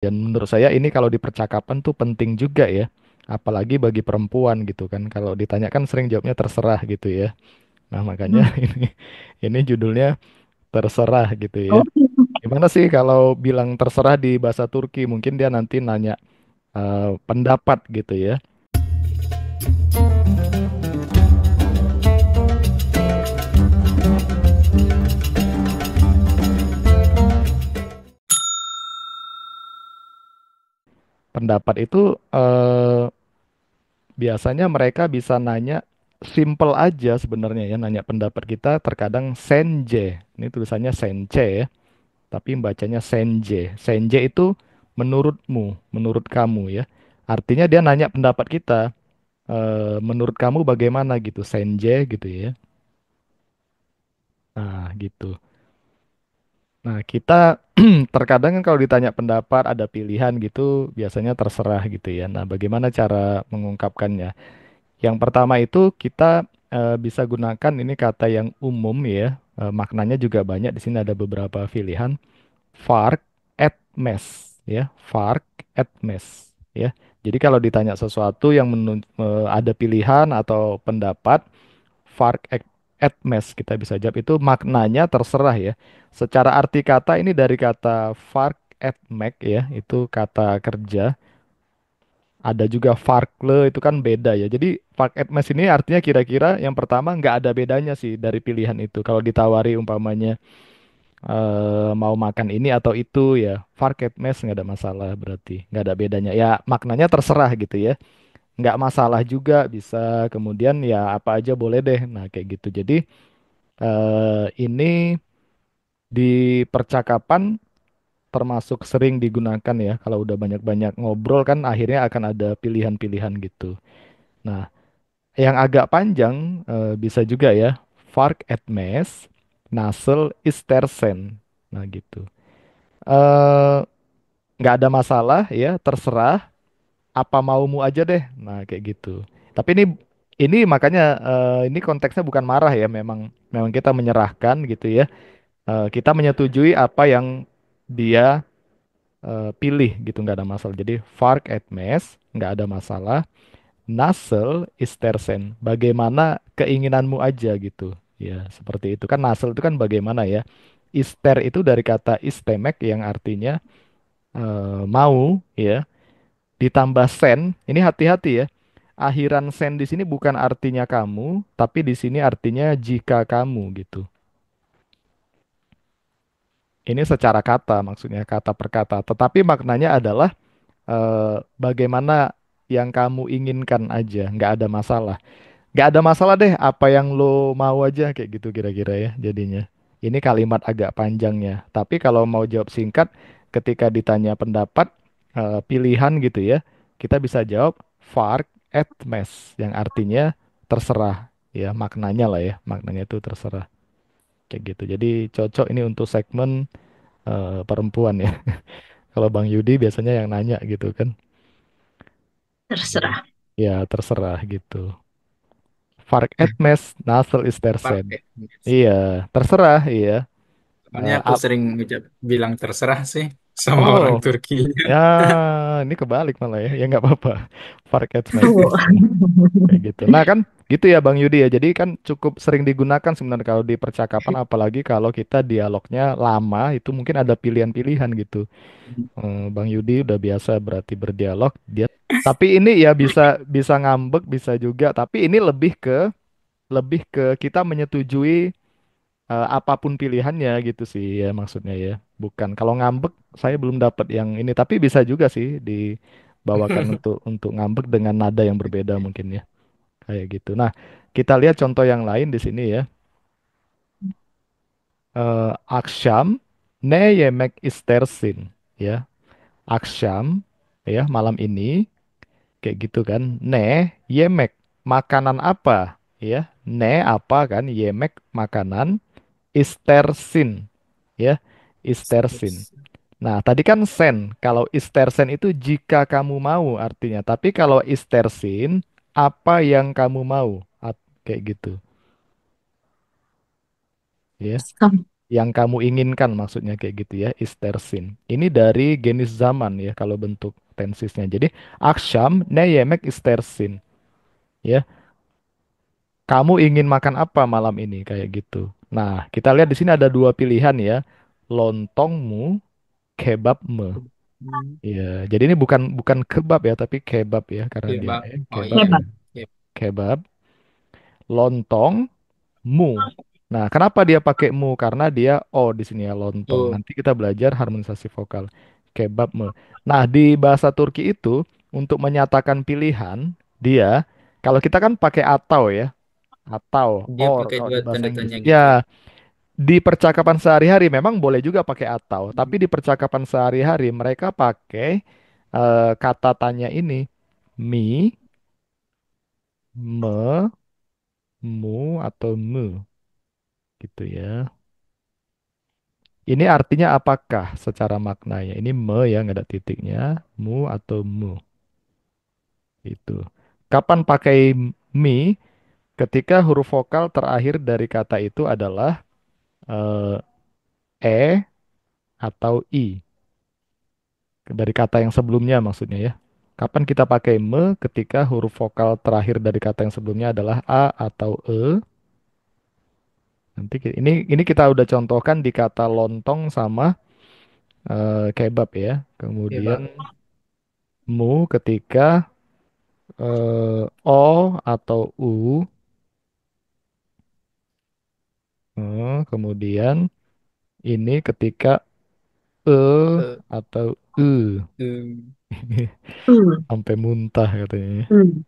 Dan menurut saya ini kalau di percakapan tuh penting juga ya. Apalagi bagi perempuan gitu kan. Kalau ditanya kan sering jawabnya terserah gitu ya. Nah, makanya Hmm. ini judulnya terserah gitu ya. Oh, Gimana sih kalau bilang terserah di bahasa Turki? Mungkin dia nanti nanya pendapat gitu ya. Pendapat itu biasanya mereka bisa nanya simple aja sebenarnya ya, nanya pendapat kita terkadang senje. Ini tulisannya sence ya, tapi bacanya senje. Senje itu menurutmu, menurut kamu ya. Artinya dia nanya pendapat kita, menurut kamu bagaimana gitu, senje gitu ya. Nah, gitu. Nah, kita terkadang kan kalau ditanya pendapat ada pilihan gitu, biasanya terserah gitu ya. Nah, bagaimana cara mengungkapkannya? Yang pertama itu kita bisa gunakan ini kata yang umum ya, maknanya juga banyak. Di sini ada beberapa pilihan. Fark et mes ya, fark et mes ya. Jadi kalau ditanya sesuatu yang ada pilihan atau pendapat, fark et mes kita bisa jawab itu maknanya terserah ya. Secara arti kata ini dari kata fark et mek ya, itu kata kerja. Ada juga Farkle itu kan beda ya. Jadi Fark Etmes ini artinya kira-kira yang pertama nggak ada bedanya sih dari pilihan itu. Kalau ditawari umpamanya mau makan ini atau itu ya Fark Etmes nggak ada masalah berarti nggak ada bedanya. Ya maknanya terserah gitu ya. Nggak masalah juga bisa. Kemudian ya apa aja boleh deh. Nah kayak gitu. Jadi ini di percakapan termasuk sering digunakan ya. Kalau udah banyak-banyak ngobrol kan akhirnya akan ada pilihan-pilihan gitu. Nah, yang agak panjang bisa juga ya. Fark et mes, nasel istersen. Nah gitu. Eh, nggak ada masalah ya, terserah. Apa maumu aja deh. Nah kayak gitu. Tapi ini makanya ini konteksnya bukan marah ya. Memang kita menyerahkan gitu ya. Kita menyetujui apa yang dia pilih gitu nggak ada masalah. Jadi fark et mes nggak ada masalah. Nasel istersen, bagaimana keinginanmu aja gitu. Ya, seperti itu kan nasel itu kan bagaimana ya. Ister itu dari kata istemek yang artinya mau ya. Ditambah sen, ini hati-hati ya. Akhiran sen di sini bukan artinya kamu, tapi di sini artinya jika kamu gitu. Ini secara kata maksudnya kata per kata, tetapi maknanya adalah bagaimana yang kamu inginkan aja, nggak ada masalah. Nggak ada masalah deh apa yang lo mau aja kayak gitu kira-kira ya jadinya. Ini kalimat agak panjangnya. Tapi kalau mau jawab singkat ketika ditanya pendapat pilihan gitu ya, kita bisa jawab fark et mes yang artinya terserah ya maknanya lah ya maknanya itu terserah kayak gitu. Jadi cocok ini untuk segmen perempuan ya. Kalau Bang Yudi biasanya yang nanya gitu kan. Jadi terserah. ya terserah gitu. Fark et mes nasel is Park tersen. ya. Iya, terserah, iya. Soalnya aku Up. sering bilang terserah sih sama Oh, orang Turki. ya, ini kebalik malah ya. Ya nggak apa-apa. Farketmes Oh. kayak gitu. Nah kan, gitu ya Bang Yudi ya. Jadi kan cukup sering digunakan sebenarnya kalau di percakapan, apalagi kalau kita dialognya lama, itu mungkin ada pilihan-pilihan gitu. Bang Yudi udah biasa berarti berdialog. Dia, tapi ini ya bisa bisa ngambek, bisa juga. Tapi ini lebih ke kita menyetujui apapun pilihannya gitu sih ya maksudnya ya. Bukan kalau ngambek saya belum dapat yang ini tapi bisa juga sih dibawakan untuk ngambek dengan nada yang berbeda mungkin ya. Kayak gitu. Nah, kita lihat contoh yang lain di sini ya. Akşam ne yemek istersin ya. Akşam ya malam ini kayak gitu kan. Ne yemek makanan apa ya. Ne apa kan yemek makanan istersin ya. Istersin. Nah, tadi kan sen. Kalau istersen itu jika kamu mau artinya. Tapi kalau istersin, apa yang kamu mau? Kayak gitu. Ya. yang kamu inginkan maksudnya kayak gitu ya, istersin. Ini dari jenis zaman ya kalau bentuk tensisnya. Jadi akşam ne yemek istersin ya. Kamu ingin makan apa malam ini kayak gitu. Nah, kita lihat di sini ada dua pilihan ya. Lontongmu, kebabmu. Hmm, Iya, jadi ini bukan bukan kebab ya, tapi kebab ya karena dia Kebab. Oh kebab iya. ya. Hebat. Kebab. Kebab, lontong, mu. Nah, kenapa dia pakai mu? Karena dia o di sini ya lontong. Oh, Nanti kita belajar harmonisasi vokal. Kebab me. Nah, di bahasa Turki itu untuk menyatakan pilihan dia kalau kita kan pakai atau ya, atau dia or pakai kalau dua di bahasa tanda Inggris. tanya Ya, gitu ya. di percakapan sehari-hari memang boleh juga pakai atau, tapi Hmm. di percakapan sehari-hari mereka pakai kata tanya ini mi, me, mu atau me gitu ya. Ini artinya apakah secara maknanya? Ini me ya, nggak ada titiknya. Mu atau mu. Itu. Kapan pakai mi? Ketika huruf vokal terakhir dari kata itu adalah e atau i. Dari kata yang sebelumnya maksudnya ya. Kapan kita pakai me? Ketika huruf vokal terakhir dari kata yang sebelumnya adalah a atau e. Nanti ini kita udah contohkan di kata lontong sama kebab ya. Kemudian Kebab. mu ketika O atau U, kemudian ini ketika E Eh, atau E, hmm. Hmm. sampai muntah katanya. Hmm.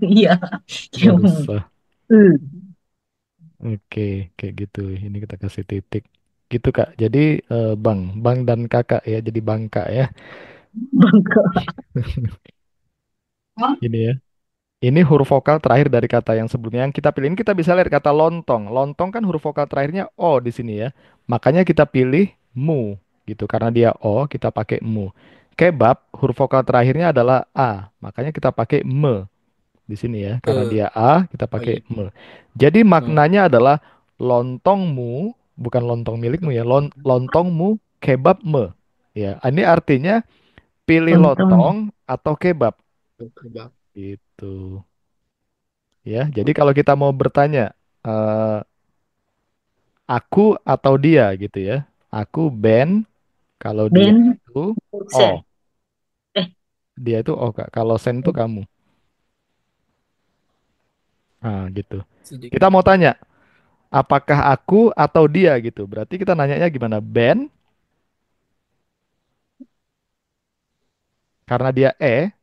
Iya. Nggak Hmm. usah. Hmm. Oke, kayak gitu. Ini kita kasih titik. Gitu Kak. Jadi bang dan kakak ya. Jadi bangka ya. Bangga. Ini ya. Ini huruf vokal terakhir dari kata yang sebelumnya yang kita pilih. Ini kita bisa lihat kata lontong. Lontong kan huruf vokal terakhirnya O di sini ya. Makanya kita pilih mu gitu. Karena dia O, kita pakai mu. Kebab, huruf vokal terakhirnya adalah A. Makanya kita pakai me di sini ya. Karena Eh, dia A, kita oh iya. pakai me. Jadi Oh, maknanya adalah lontongmu, bukan lontong milikmu ya. Lontongmu kebab me. Ya, ini artinya pilih Untung. lontong atau kebab. kebab. Itu. Ya, jadi kalau kita mau bertanya, eh, aku atau dia gitu ya. Aku Ben, kalau dia Ben itu O. Sen. Eh, Dia itu O, Kak. Kalau Sen itu kamu. Nah, gitu. Kita Sedikit. mau tanya, apakah aku atau dia gitu. Berarti kita nanyanya gimana? Ben, karena dia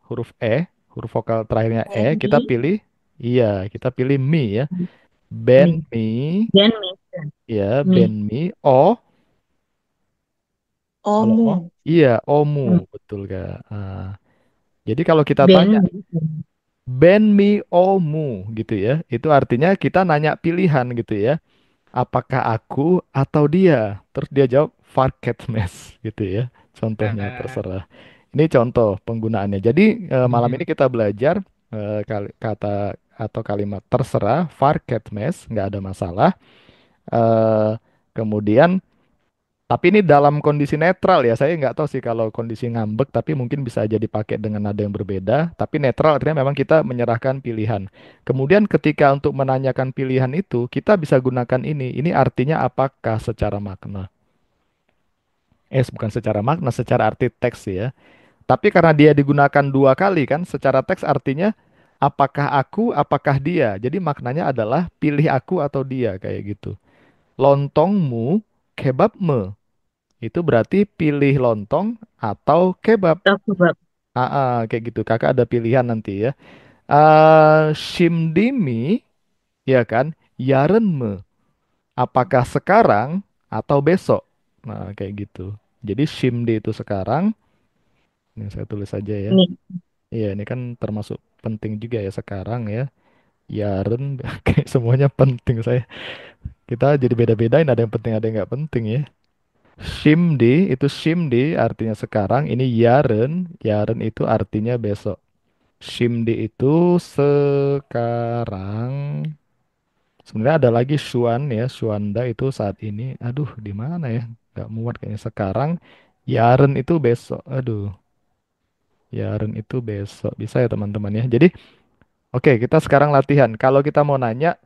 huruf vokal terakhirnya kita Andy. pilih, iya, kita pilih me ya. Ben Mi. me, Ben Mi. ya, Ben Mi. me. O, kalau O, Omu. iya, Omu, Hmm. betul Kak. Ah, jadi kalau kita tanya, Ben Mi. Ben mi omu gitu ya. Itu artinya kita nanya pilihan gitu ya. Apakah aku atau dia? Terus dia jawab farket mes gitu ya. Contohnya Ah, terserah. Ini contoh penggunaannya. Jadi malam mhm. ini kita belajar kata atau kalimat terserah farket mes, nggak ada masalah. Eh, kemudian tapi ini dalam kondisi netral ya. Saya nggak tahu sih kalau kondisi ngambek, tapi mungkin bisa aja dipakai dengan nada yang berbeda. Tapi netral artinya memang kita menyerahkan pilihan. Kemudian ketika untuk menanyakan pilihan itu, kita bisa gunakan ini. Ini artinya apakah secara makna? Bukan secara makna, secara arti teks ya. Tapi karena dia digunakan dua kali kan, secara teks artinya apakah aku, apakah dia. Jadi maknanya adalah pilih aku atau dia kayak gitu. Lontongmu, kebabmu. Itu berarti pilih lontong atau kebab. Aku bab. Kayak gitu. Kakak ada pilihan nanti ya. Şimdi mi, ya kan? Yarın mı? Apakah sekarang atau besok? Nah, kayak gitu. Jadi şimdi itu sekarang. Ini saya tulis aja ya. Nih. Iya, ini kan termasuk penting juga ya sekarang ya. Yarın, kayak semuanya penting saya. Kita jadi beda-bedain, ada yang penting, ada yang nggak penting ya. Şimdi itu şimdi artinya sekarang. Ini yarın, yarın itu artinya besok. Şimdi itu sekarang Sebenarnya ada lagi Shuan ya, Shuanda itu saat ini. Aduh, di mana ya? Gak muat kayaknya sekarang. Yaren itu besok. Aduh, Yaren itu besok. Bisa ya teman-teman ya. Jadi, oke, kita sekarang latihan. Kalau kita mau nanya,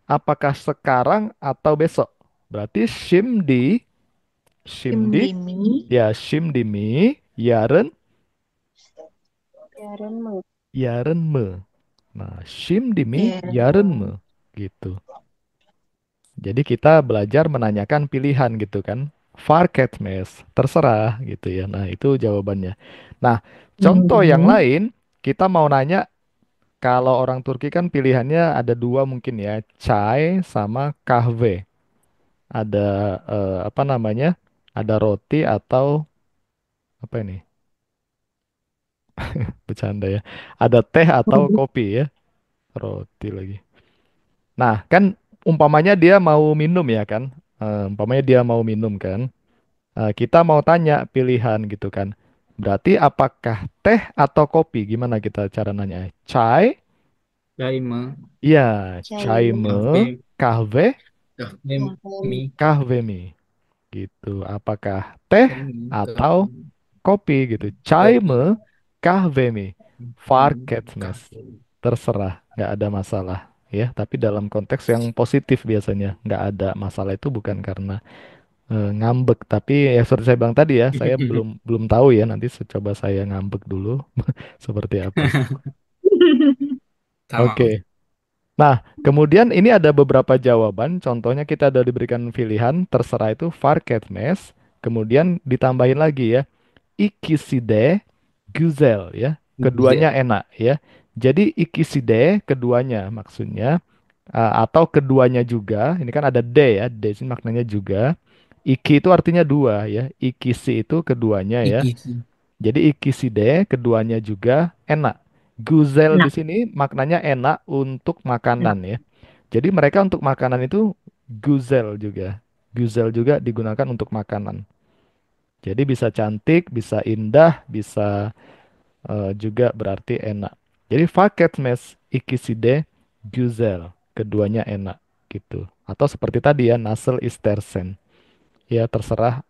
apakah sekarang atau besok? Berarti Shimdi, Simdimi, ya Shimdimi, Yaren, Yarenmu, Yarenme. Nah, Shimdimi, Yarenmu. Yarenme. Gitu. Jadi kita belajar menanyakan pilihan gitu kan. Farket mes, terserah gitu ya. Nah, itu jawabannya. Nah, contoh yang Mhm. lain, kita mau nanya kalau orang Turki kan pilihannya ada dua mungkin ya, chai sama kahve. Ada apa namanya? Ada roti atau apa ini? Bercanda ya. Ada teh atau kopi ya. Roti lagi. Nah, kan umpamanya dia mau minum ya kan? Umpamanya dia mau minum kan? Kita mau tanya pilihan gitu kan. Berarti apakah teh atau kopi? Gimana kita cara nanya? Chai? Daima. Iya, chai Cai, me, Kafe. kahve, Mi. kahve mi. Gitu. Apakah teh atau kopi gitu? Chai me, Kopi. kahve mi. Farket mes. Kafe. Terserah, nggak ada masalah. Ya, tapi dalam konteks yang positif biasanya nggak ada masalah itu bukan karena ngambek, tapi ya seperti saya bilang tadi ya, saya belum belum tahu ya, nanti coba saya ngambek dulu seperti apa. Sama. Oke. Nah, kemudian ini ada beberapa jawaban. Contohnya kita ada diberikan pilihan, terserah itu farket mes. Kemudian ditambahin lagi ya, ikiside güzel ya. Keduanya Güzel. enak ya. Jadi ikiside keduanya maksudnya atau keduanya juga. Ini kan ada D ya. D ini maknanya juga. Iki itu artinya dua ya. Ikisi itu keduanya ya. Iki. Jadi ikiside keduanya juga enak. Guzel di Enak, sini maknanya enak untuk enak. makanan ya. Jadi mereka untuk makanan itu guzel juga. Guzel juga digunakan untuk makanan. Jadi bisa cantik, bisa indah, bisa juga berarti enak. Jadi paket mes ikiside güzel. Keduanya enak gitu. Atau seperti tadi ya, nasıl istersen. Ya terserah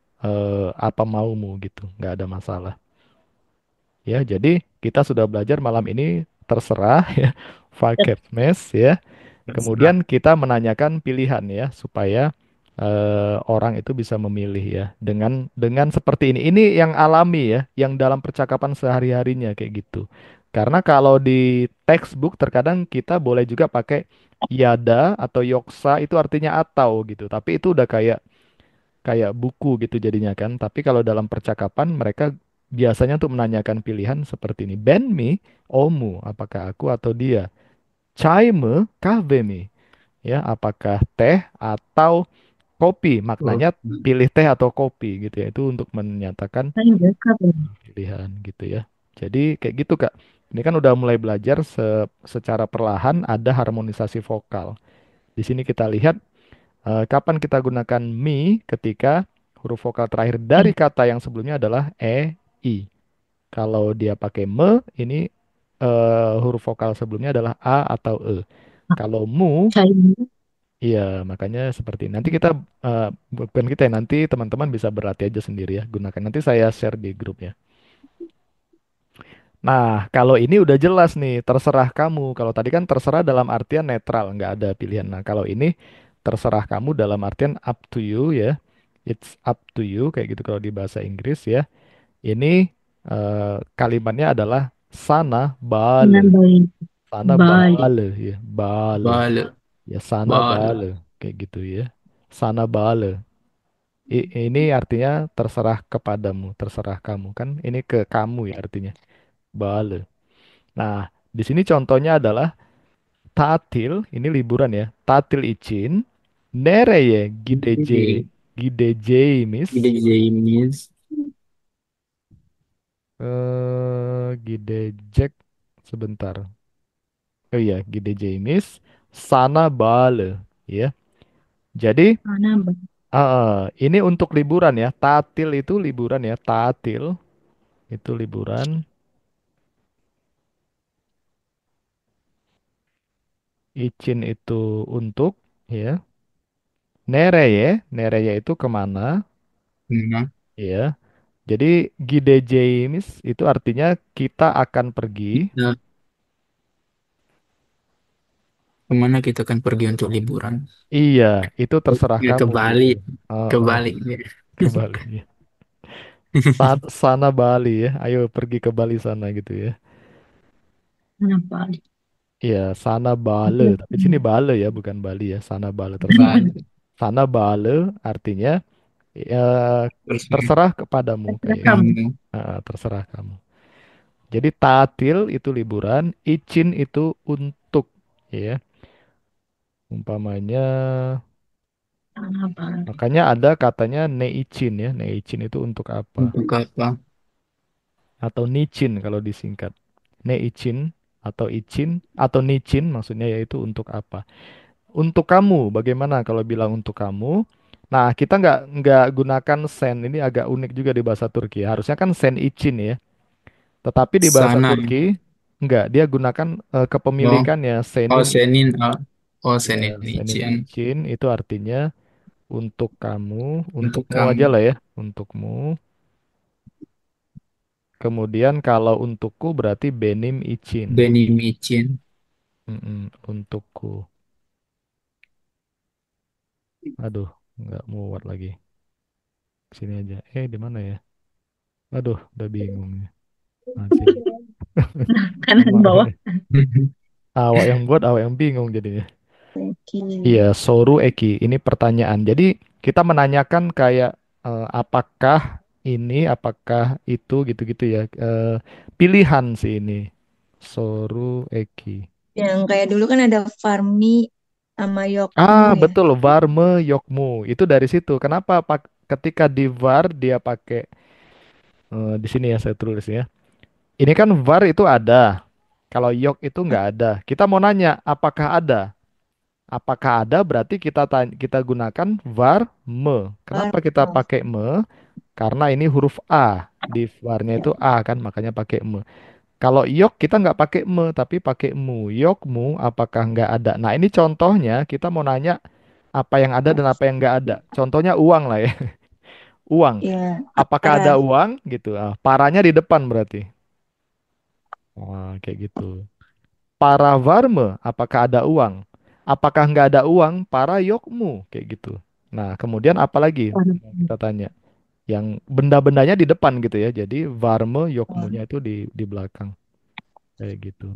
apa maumu gitu. Nggak ada masalah. Ya, jadi kita sudah belajar malam ini terserah ya, Ter- paket mes ya. Terserah. Kemudian kita menanyakan pilihan ya supaya orang itu bisa memilih ya dengan seperti ini. Ini yang alami ya, yang dalam percakapan sehari-harinya kayak gitu. Karena kalau di textbook terkadang kita boleh juga pakai yada atau yoksa itu artinya atau gitu. Tapi itu udah kayak kayak buku gitu jadinya kan. Tapi kalau dalam percakapan mereka biasanya untuk menanyakan pilihan seperti ini. Ben mi, omu, apakah aku atau dia? Chai me, kahve mi. Ya, apakah teh atau kopi? Oh. Maknanya pilih teh atau kopi gitu ya. Itu untuk menyatakan Saya juga pilihan gitu ya. Jadi kayak gitu Kak. Ini kan udah mulai belajar secara perlahan ada harmonisasi vokal. Di sini kita lihat kapan kita gunakan mi ketika huruf vokal terakhir dari eh, kata yang sebelumnya adalah i. Kalau dia pakai me, ini huruf vokal sebelumnya adalah a atau e. Kalau mu, saya iya, makanya seperti ini. Nanti kita bukan kita ya, nanti teman-teman bisa berlatih aja sendiri ya, gunakan. Nanti saya share di grup ya. Nah, kalau ini udah jelas nih, terserah kamu. Kalau tadi kan terserah dalam artian netral, nggak ada pilihan. Nah, kalau ini terserah kamu dalam artian up to you ya. It's up to you, kayak gitu kalau di bahasa Inggris ya. Ini kalimatnya adalah sana bale. nambahin Sana balik. bale ya, bale. Bale. Ya, sana Bale. bale. Kayak gitu ya. Sana bale. Ini artinya terserah kepadamu, terserah kamu kan. Ini ke kamu ya artinya. Bale. Nah, di sini contohnya adalah tatil, ini liburan ya. Tatil için nereye gideceğimiz Gideceğimiz gidecek sebentar. Oh iya, gideceğimiz sana bağlı ya. Jadi Mana ini untuk liburan ya. Tatil itu liburan ya. Tatil itu liburan. Izin itu untuk. Ya. Nereye, nereye itu kemana? Nah, Ya. Jadi gideceğimiz itu artinya kita akan pergi. kita kemana kita akan pergi untuk liburan? Iya, itu terserah Ya, ke kamu Bali, gitu. ke Heeh, Bali. ke Bali. Ya. Sana Bali ya. Ayo pergi ke Bali sana gitu ya. Kenapa? Iya, sana Bale. Tapi di sini Bale ya, bukan Bali ya. Sana Bale terserah. Bali. Sana Bale artinya ya, Terus terserah kepadamu Terserah kayak gitu. kamu. kamu Terserah kamu. Jadi tatil itu liburan, izin itu untuk ya. Umpamanya Kenapa? makanya ada katanya neicin ya. Neicin itu untuk apa? untuk apa? Atau nicin kalau disingkat. Neicin atau icin atau nicin maksudnya yaitu untuk apa? Untuk kamu, bagaimana kalau bilang untuk kamu? Nah, kita nggak gunakan sen. Ini agak unik juga di bahasa Turki. Harusnya kan sen için ya. Tetapi di bahasa Sana ya. Turki nggak. Dia gunakan Oh, kepemilikannya oh senin için. Senin, oh Ya, Senin senin izin için itu artinya untuk kamu, untuk untukmu aja kamu. lah ya, untukmu. Kemudian kalau untukku berarti benim için. Benim izin. Untukku. Aduh, nggak muat lagi. Sini aja. Di mana ya? Aduh, udah bingung ya. Nah, sini. Nah, kanan Sama bawah. awak yang buat, awak yang bingung jadinya. Oke. Iya, Soru Eki. Ini pertanyaan. Jadi kita menanyakan kayak apakah ini, apakah itu, gitu-gitu ya. Pilihan sih ini. Soru Eki. Yang kayak dulu kan ada Farmi sama Yokmu Ah, ya. betul. Varme Yokmu. Itu dari situ. Kenapa ketika di var dia pakai di sini ya saya tulis ya. Ini kan var itu ada. Kalau yok itu nggak ada. Kita mau nanya, apakah ada? Apakah ada berarti kita gunakan var me. Kenapa kita Farmo. pakai me? Karena ini huruf A. Di varnya itu A kan, makanya pakai me. Kalau yok kita nggak pakai me, tapi pakai mu. Yokmu apakah nggak ada? Nah ini contohnya kita mau nanya apa yang ada dan apa yang nggak ada. Contohnya uang lah ya. Uang. Ya, Apakah ada para. uang gitu? Ah, paranya di depan berarti. Wah, kayak gitu. Para varme, apakah ada uang? Apakah nggak ada uang? Para yokmu, kayak gitu. Nah, kemudian apa lagi? Yang kita tanya. Yang benda-bendanya di depan gitu ya. Jadi varme yokmunya itu di belakang. Kayak gitu.